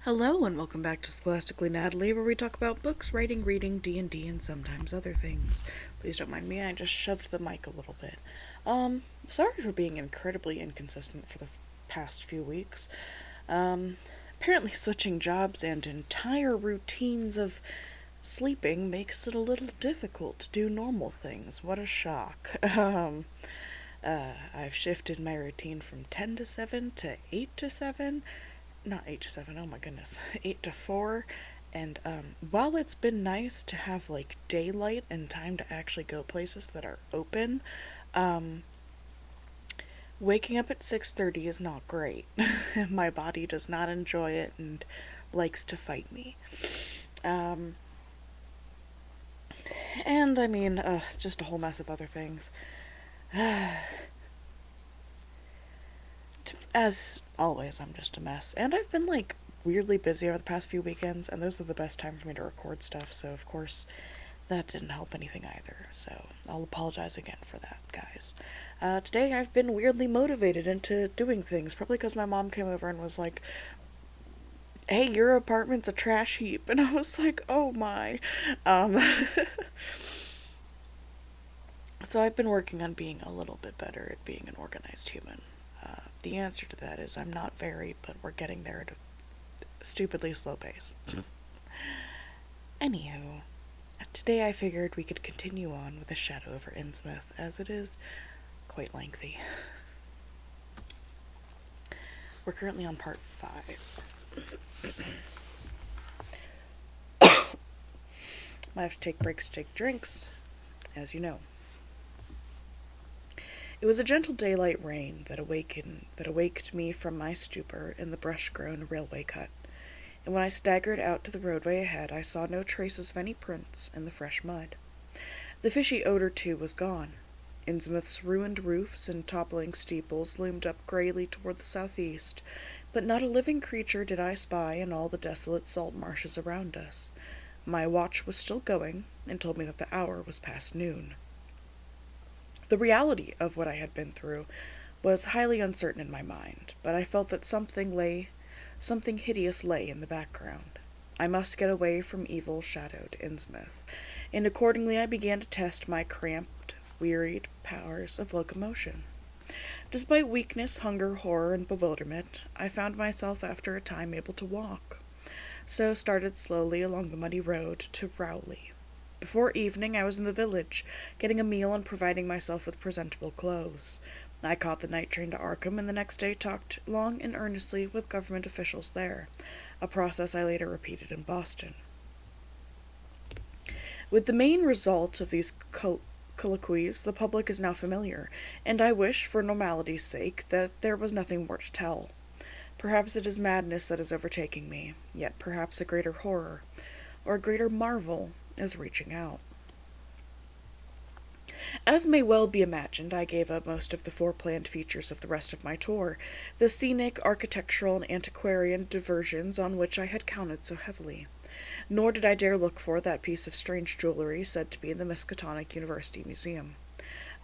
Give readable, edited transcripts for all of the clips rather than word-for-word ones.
Hello and welcome back to Scholastically Natalie, where we talk about books, writing, reading, D&D, and sometimes other things. Please don't mind me, I just shoved the mic a little bit. Sorry for being incredibly inconsistent for the past few weeks. Apparently switching jobs and entire routines of sleeping makes it a little difficult to do normal things. What a shock. I've shifted my routine from 10 to 7 to 8 to 7. Not 8 to 7, oh my goodness. 8 to 4. And while it's been nice to have like daylight and time to actually go places that are open, waking up at 6:30 is not great. My body does not enjoy it and likes to fight me. And I mean, it's just a whole mess of other things. As always, I'm just a mess. And I've been like weirdly busy over the past few weekends, and those are the best time for me to record stuff, so of course that didn't help anything either. So I'll apologize again for that, guys. Today I've been weirdly motivated into doing things, probably because my mom came over and was like, hey, your apartment's a trash heap. And I was like, oh my. So I've been working on being a little bit better at being an organized human. The answer to that is I'm not very, but we're getting there at a stupidly slow pace. Anywho, today I figured we could continue on with A Shadow over Innsmouth, as it is quite lengthy. We're currently on part 5. Might have to take breaks to take drinks, as you know. It was a gentle daylight rain that awaked me from my stupor in the brush-grown railway cut, and when I staggered out to the roadway ahead, I saw no traces of any prints in the fresh mud. The fishy odor, too, was gone. Innsmouth's ruined roofs and toppling steeples loomed up greyly toward the southeast, but not a living creature did I spy in all the desolate salt marshes around us. My watch was still going, and told me that the hour was past noon. The reality of what I had been through was highly uncertain in my mind, but I felt that something hideous lay in the background. I must get away from evil-shadowed Innsmouth, and accordingly I began to test my cramped, wearied powers of locomotion. Despite weakness, hunger, horror, and bewilderment, I found myself after a time able to walk, so started slowly along the muddy road to Rowley. Before evening I was in the village, getting a meal and providing myself with presentable clothes. I caught the night train to Arkham, and the next day talked long and earnestly with government officials there, a process I later repeated in Boston. With the main result of these colloquies, the public is now familiar, and I wish, for normality's sake, that there was nothing more to tell. Perhaps it is madness that is overtaking me, yet perhaps a greater horror, or a greater marvel, is reaching out. As may well be imagined, I gave up most of the foreplanned features of the rest of my tour, the scenic, architectural, and antiquarian diversions on which I had counted so heavily. Nor did I dare look for that piece of strange jewelry said to be in the Miskatonic University Museum.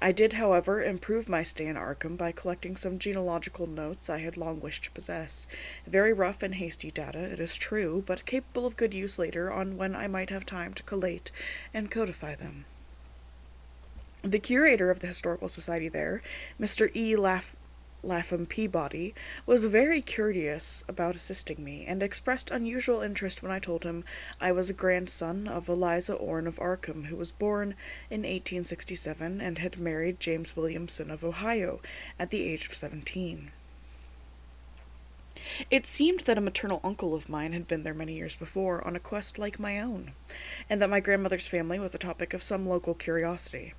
I did, however, improve my stay in Arkham by collecting some genealogical notes I had long wished to possess. Very rough and hasty data, it is true, but capable of good use later on when I might have time to collate and codify them. The curator of the Historical Society there, Mr. E. Lapham Peabody, was very curious about assisting me, and expressed unusual interest when I told him I was a grandson of Eliza Orne of Arkham, who was born in 1867 and had married James Williamson of Ohio at the age of 17. It seemed that a maternal uncle of mine had been there many years before on a quest like my own, and that my grandmother's family was a topic of some local curiosity.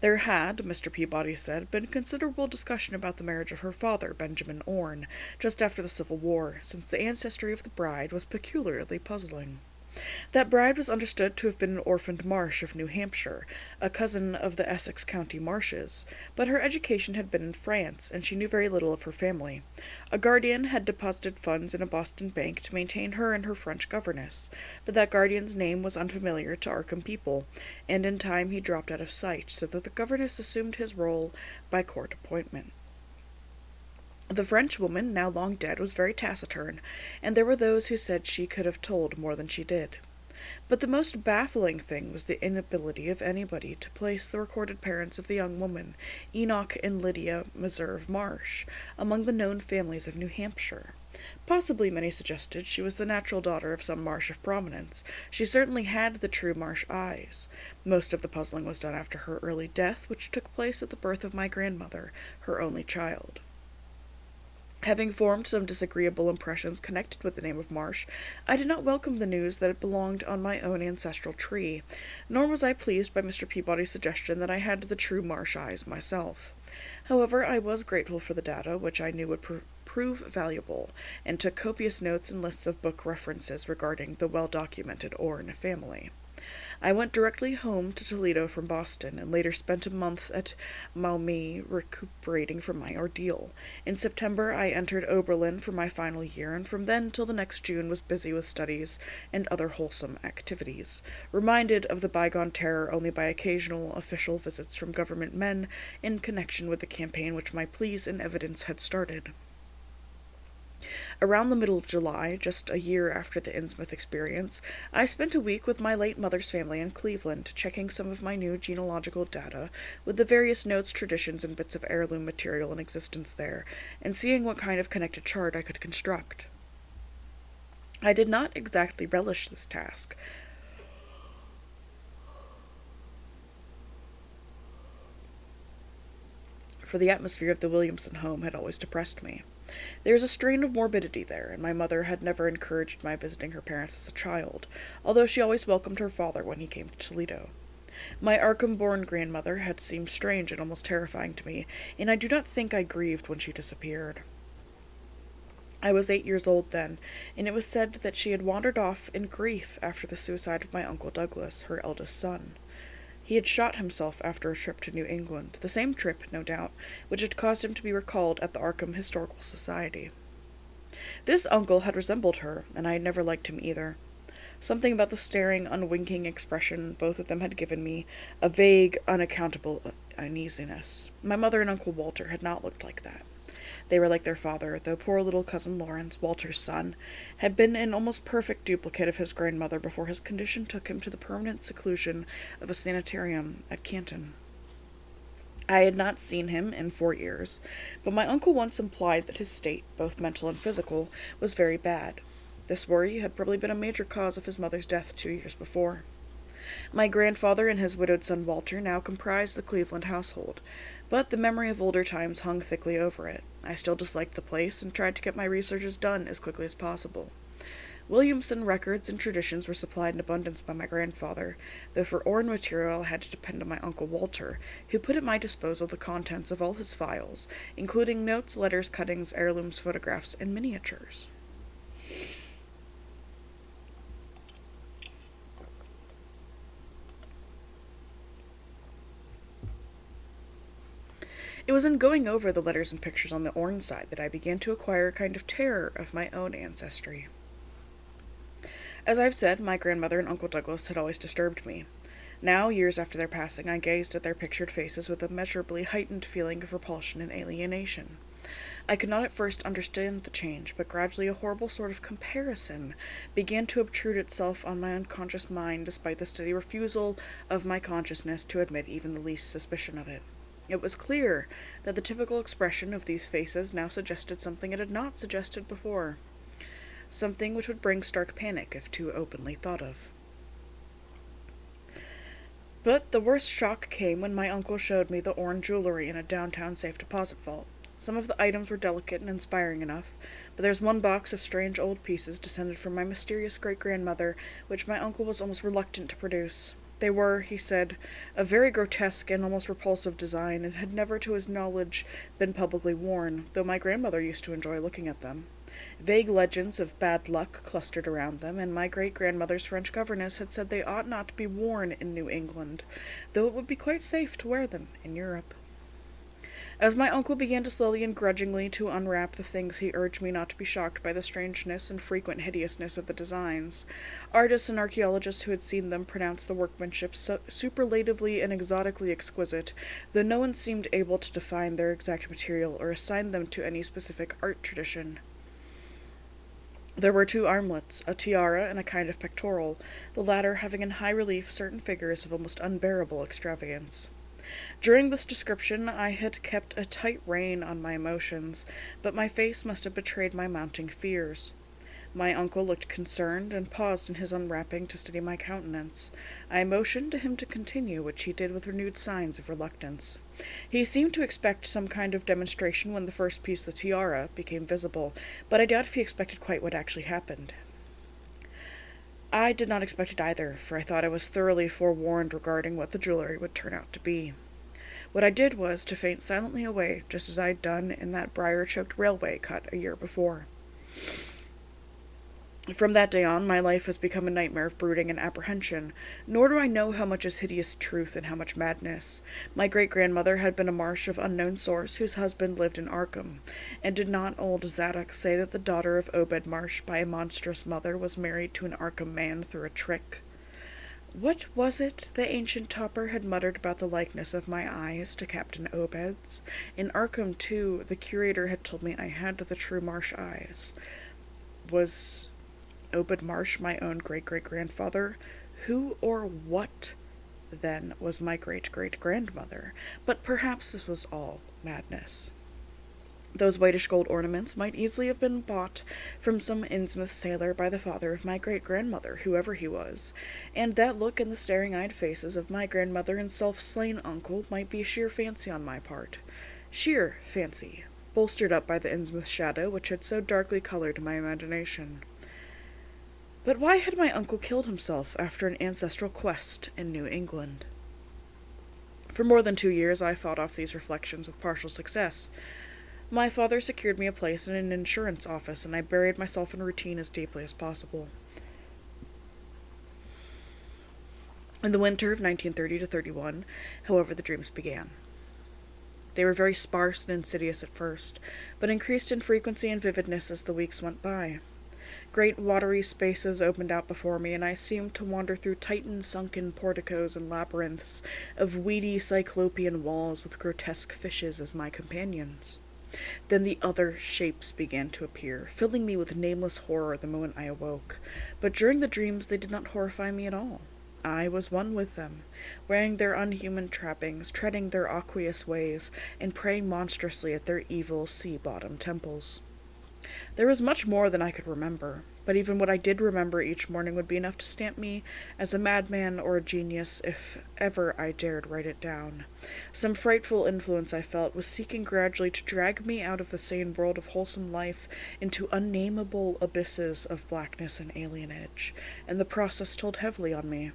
There had, Mr. Peabody said, been considerable discussion about the marriage of her father, Benjamin Orne, just after the Civil War, since the ancestry of the bride was peculiarly puzzling. That bride was understood to have been an orphaned Marsh of New Hampshire, a cousin of the Essex County Marshes, but her education had been in France, and she knew very little of her family. A guardian had deposited funds in a Boston bank to maintain her and her French governess, but that guardian's name was unfamiliar to Arkham people, and in time he dropped out of sight, so that the governess assumed his role by court appointment. The French woman, now long dead, was very taciturn, and there were those who said she could have told more than she did. But the most baffling thing was the inability of anybody to place the recorded parents of the young woman, Enoch and Lydia Meserve Marsh, among the known families of New Hampshire. Possibly, many suggested, she was the natural daughter of some Marsh of prominence. She certainly had the true Marsh eyes. Most of the puzzling was done after her early death, which took place at the birth of my grandmother, her only child. Having formed some disagreeable impressions connected with the name of Marsh, I did not welcome the news that it belonged on my own ancestral tree, nor was I pleased by Mr. Peabody's suggestion that I had the true Marsh eyes myself. However, I was grateful for the data, which I knew would prove valuable, and took copious notes and lists of book references regarding the well-documented Orne family. I went directly home to Toledo from Boston, and later spent a month at Maumee recuperating from my ordeal. In September I entered Oberlin for my final year, and from then till the next June was busy with studies and other wholesome activities, reminded of the bygone terror only by occasional official visits from government men in connection with the campaign which my pleas and evidence had started. Around the middle of July, just a year after the Innsmouth experience, I spent a week with my late mother's family in Cleveland, checking some of my new genealogical data with the various notes, traditions, and bits of heirloom material in existence there, and seeing what kind of connected chart I could construct. I did not exactly relish this task, for the atmosphere of the Williamson home had always depressed me. There was a strain of morbidity there, and my mother had never encouraged my visiting her parents as a child, although she always welcomed her father when he came to Toledo. My Arkham-born grandmother had seemed strange and almost terrifying to me, and I do not think I grieved when she disappeared. I was 8 years old then, and it was said that she had wandered off in grief after the suicide of my Uncle Douglas, her eldest son. He had shot himself after a trip to New England, the same trip, no doubt, which had caused him to be recalled at the Arkham Historical Society. This uncle had resembled her, and I had never liked him either. Something about the staring, unwinking expression both of them had given me a vague, unaccountable uneasiness. My mother and Uncle Walter had not looked like that. They were like their father, though poor little cousin Lawrence, Walter's son, had been an almost perfect duplicate of his grandmother before his condition took him to the permanent seclusion of a sanitarium at Canton. I had not seen him in 4 years, but my uncle once implied that his state, both mental and physical, was very bad. This worry had probably been a major cause of his mother's death 2 years before. My grandfather and his widowed son Walter now comprised the Cleveland household, but the memory of older times hung thickly over it. I still disliked the place, and tried to get my researches done as quickly as possible. Williamson records and traditions were supplied in abundance by my grandfather, though for Orne material I had to depend on my Uncle Walter, who put at my disposal the contents of all his files, including notes, letters, cuttings, heirlooms, photographs, and miniatures. It was in going over the letters and pictures on the Orne side that I began to acquire a kind of terror of my own ancestry. As I've said, my grandmother and Uncle Douglas had always disturbed me. Now, years after their passing, I gazed at their pictured faces with a measurably heightened feeling of repulsion and alienation. I could not at first understand the change, but gradually a horrible sort of comparison began to obtrude itself on my unconscious mind, despite the steady refusal of my consciousness to admit even the least suspicion of it. It was clear that the typical expression of these faces now suggested something it had not suggested before, something which would bring stark panic if too openly thought of. But the worst shock came when my uncle showed me the Orne jewelry in a downtown safe deposit vault. Some of the items were delicate and inspiring enough, but there was one box of strange old pieces descended from my mysterious great-grandmother, which my uncle was almost reluctant to produce. They were, he said, a very grotesque and almost repulsive design, and had never to his knowledge been publicly worn, though my grandmother used to enjoy looking at them. Vague legends of bad luck clustered around them, and my great-grandmother's French governess had said they ought not to be worn in New England, though it would be quite safe to wear them in Europe. As my uncle began to slowly and grudgingly to unwrap the things, he urged me not to be shocked by the strangeness and frequent hideousness of the designs. Artists and archaeologists who had seen them pronounced the workmanship superlatively and exotically exquisite, though no one seemed able to define their exact material or assign them to any specific art tradition. There were 2 armlets, a tiara, and a kind of pectoral, the latter having in high relief certain figures of almost unbearable extravagance. During this description I had kept a tight rein on my emotions, but my face must have betrayed my mounting fears. My uncle looked concerned, and paused in his unwrapping to study my countenance. I motioned to him to continue, which he did with renewed signs of reluctance. He seemed to expect some kind of demonstration when the first piece, the tiara, became visible, but I doubt if he expected quite what actually happened. I did not expect it either, for I thought I was thoroughly forewarned regarding what the jewelry would turn out to be. What I did was to faint silently away, just as I had done in that briar-choked railway cut a year before. From that day on, my life has become a nightmare of brooding and apprehension, nor do I know how much is hideous truth and how much madness. My great-grandmother had been a marsh of unknown source whose husband lived in Arkham, and did not old Zadok say that the daughter of Obed Marsh by a monstrous mother was married to an Arkham man through a trick? What was it the ancient toper had muttered about the likeness of my eyes to Captain Obed's? In Arkham, too, the curator had told me I had the true Marsh eyes. Was Obed Marsh my own great-great-grandfather? Who or what, then, was my great-great-grandmother? But perhaps this was all madness. Those whitish gold ornaments might easily have been bought from some Innsmouth sailor by the father of my great-grandmother, whoever he was, and that look in the staring-eyed faces of my grandmother and self-slain uncle might be sheer fancy on my part. Sheer fancy, bolstered up by the Innsmouth shadow which had so darkly coloured my imagination. But why had my uncle killed himself after an ancestral quest in New England? For more than 2 years I fought off these reflections with partial success. My father secured me a place in an insurance office, and I buried myself in routine as deeply as possible. In the winter of 1930-31, however, the dreams began. They were very sparse and insidious at first, but increased in frequency and vividness as the weeks went by. Great watery spaces opened out before me, and I seemed to wander through Titan-sunken porticos and labyrinths of weedy cyclopean walls with grotesque fishes as my companions. Then the other shapes began to appear, filling me with nameless horror the moment I awoke. But during the dreams they did not horrify me at all. I was one with them, wearing their unhuman trappings, treading their aqueous ways, and praying monstrously at their evil sea-bottom temples. There was much more than I could remember, but even what I did remember each morning would be enough to stamp me as a madman or a genius if ever I dared write it down. Some frightful influence, I felt, was seeking gradually to drag me out of the sane world of wholesome life into unnameable abysses of blackness and alienage, and the process told heavily on me.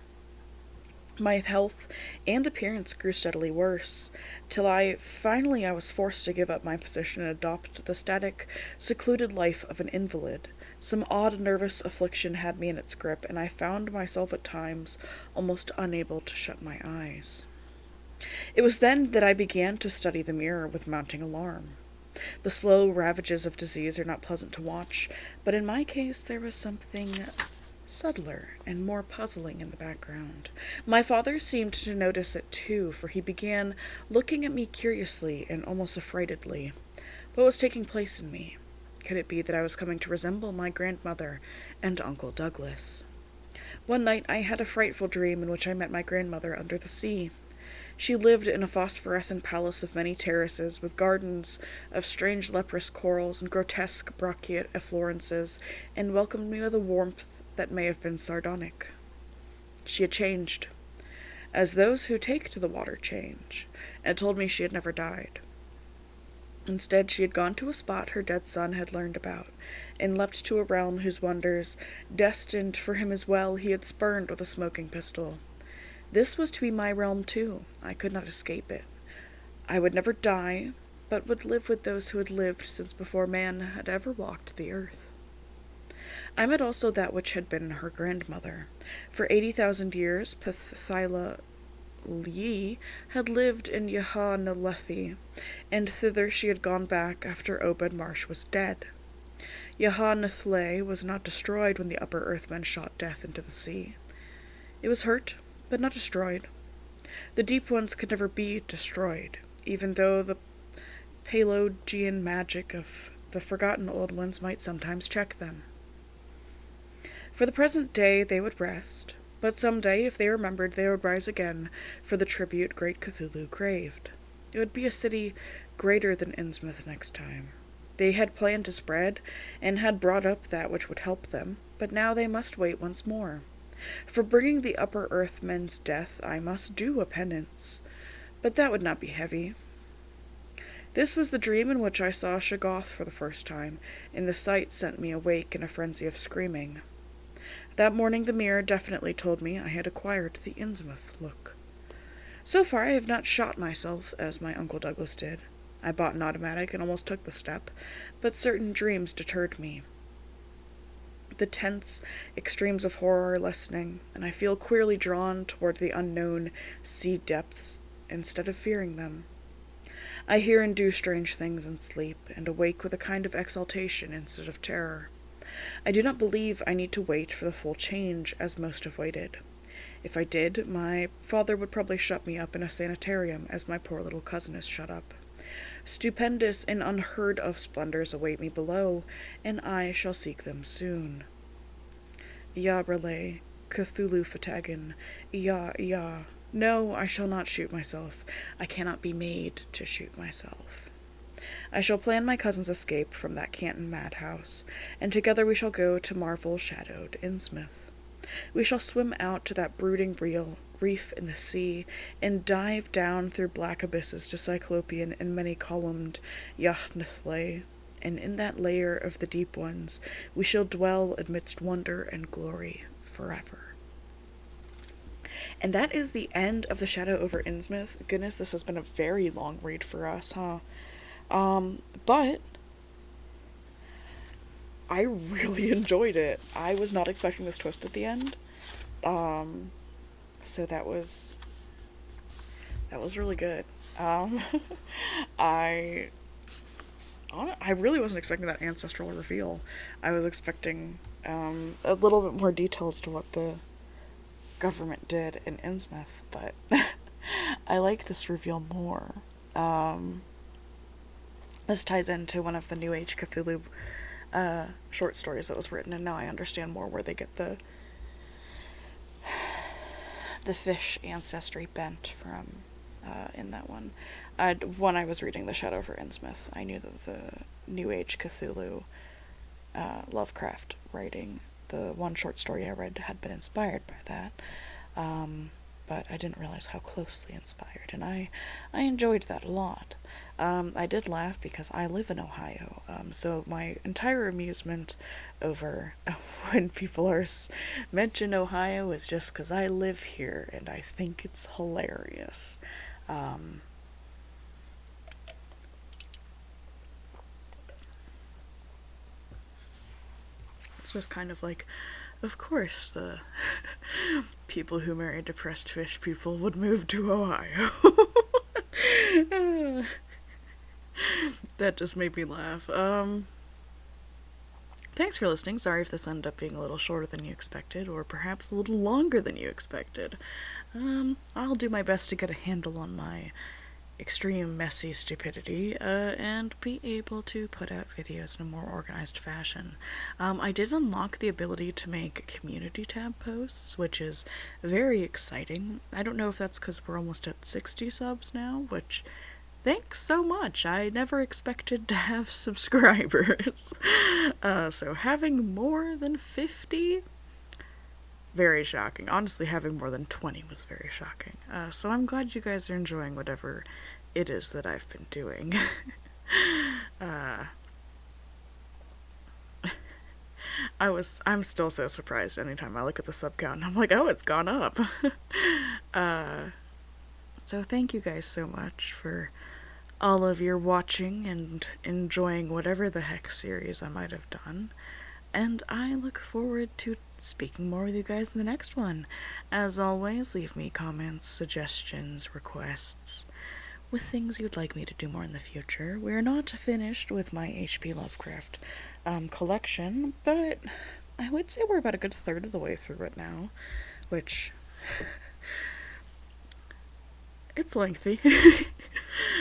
My health and appearance grew steadily worse, till I was forced to give up my position and adopt the static, secluded life of an invalid. Some odd nervous affliction had me in its grip, and I found myself at times almost unable to shut my eyes. It was then that I began to study the mirror with mounting alarm. The slow ravages of disease are not pleasant to watch, but in my case there was something subtler and more puzzling in the background. My father seemed to notice it too, for he began looking at me curiously and almost affrightedly. What was taking place in me? Could it be that I was coming to resemble my grandmother and Uncle Douglas? One night I had a frightful dream in which I met my grandmother under the sea. She lived in a phosphorescent palace of many terraces, with gardens of strange leprous corals and grotesque brachiate efflorescences, and welcomed me with a warmth that may have been sardonic. She had changed, as those who take to the water change, and told me she had never died. Instead, she had gone to a spot her dead son had learned about, and leapt to a realm whose wonders, destined for him as well, he had spurned with a smoking pistol. This was to be my realm too. I could not escape it. I would never die, but would live with those who had lived since before man had ever walked the earth. I met also that which had been her grandmother. For 80,000 years, Pethyla Lee had lived in Yahanalethy, and thither she had gone back after Obed Marsh was dead. Yahanathle was not destroyed when the upper earthmen shot death into the sea. It was hurt, but not destroyed. The deep ones could never be destroyed, even though the Pelagian magic of the forgotten old ones might sometimes check them. For the present day they would rest, but some day, if they remembered, they would rise again for the tribute great Cthulhu craved. It would be a city greater than Innsmouth next time. They had planned to spread, and had brought up that which would help them, but now they must wait once more. For bringing the upper earth men's death I must do a penance, but that would not be heavy. This was the dream in which I saw Shoggoth for the first time, and the sight sent me awake in a frenzy of screaming. That morning the mirror definitely told me I had acquired the Innsmouth look. So far I have not shot myself, as my Uncle Douglas did. I bought an automatic and almost took the step, but certain dreams deterred me. The tense extremes of horror are lessening, and I feel queerly drawn toward the unknown sea depths instead of fearing them. I hear and do strange things in sleep, and awake with a kind of exaltation instead of terror. I do not believe I need to wait for the full change, as most have waited. If I did, my father would probably shut me up in a sanitarium, as my poor little cousin is shut up. Stupendous and unheard-of splendors await me below, and I shall seek them soon. Ya relay, Cthulhu Fatagan, ya. No, I shall not shoot myself. I cannot be made to shoot myself. I shall plan my cousin's escape from that Canton madhouse, and together we shall go to marvel-shadowed Innsmouth. We shall swim out to that brooding reef in the sea, and dive down through black abysses to Cyclopean and many-columned Yahtnathle, and in that lair of the deep ones we shall dwell amidst wonder and glory forever. And that is the end of The Shadow over Innsmouth. Goodness, this has been a very long read for us, huh? But I really enjoyed it. I was not expecting this twist at the end. So that was really good. I really wasn't expecting that ancestral reveal. I was expecting a little bit more details to what the government did in Innsmouth, but I like this reveal more. This ties into one of the New Age Cthulhu short stories that was written, and now I understand more where they get the fish ancestry bent from in that one. When I was reading The Shadow over Innsmouth, I knew that the New Age Cthulhu Lovecraft writing, the one short story I read, had been inspired by that. But I didn't realize how closely inspired, and I enjoyed that a lot. I did laugh because I live in Ohio, so my entire amusement over when people mention Ohio is just because I live here, and I think it's hilarious. It's just kind of like, of course, the people who marry depressed fish people would move to Ohio. That just made me laugh. Thanks for listening. Sorry if this ended up being a little shorter than you expected, or perhaps a little longer than you expected. I'll do my best to get a handle on my extreme messy stupidity, and be able to put out videos in a more organized fashion. I did unlock the ability to make community tab posts, which is very exciting. I don't know if that's because we're almost at 60 subs now, which, thanks so much. I never expected to have subscribers. So having more than 50? Very shocking. Honestly, having more than 20 was very shocking. So I'm glad you guys are enjoying whatever it is that I've been doing. I'm still so surprised anytime I look at the sub count and I'm like, oh, it's gone up. So thank you guys so much for all of your watching and enjoying whatever the heck series I might have done. And I look forward to speaking more with you guys in the next one. As always, leave me comments, suggestions, requests, with things you'd like me to do more in the future. We're not finished with my H.P. Lovecraft collection, but I would say we're about a good third of the way through it now, which it's lengthy.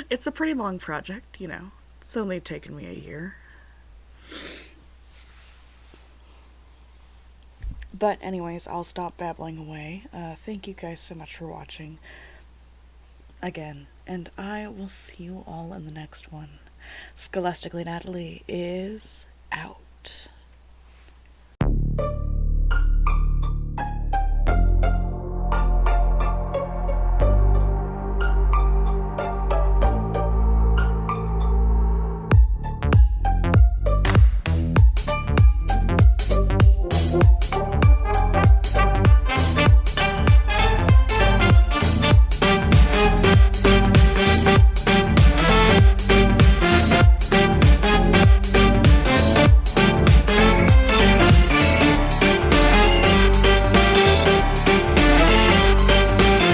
It's a pretty long project, you know. It's only taken me a year. But anyways, I'll stop babbling away. Thank you guys so much for watching again, and I will see you all in the next one. Scholastically Natalie is out.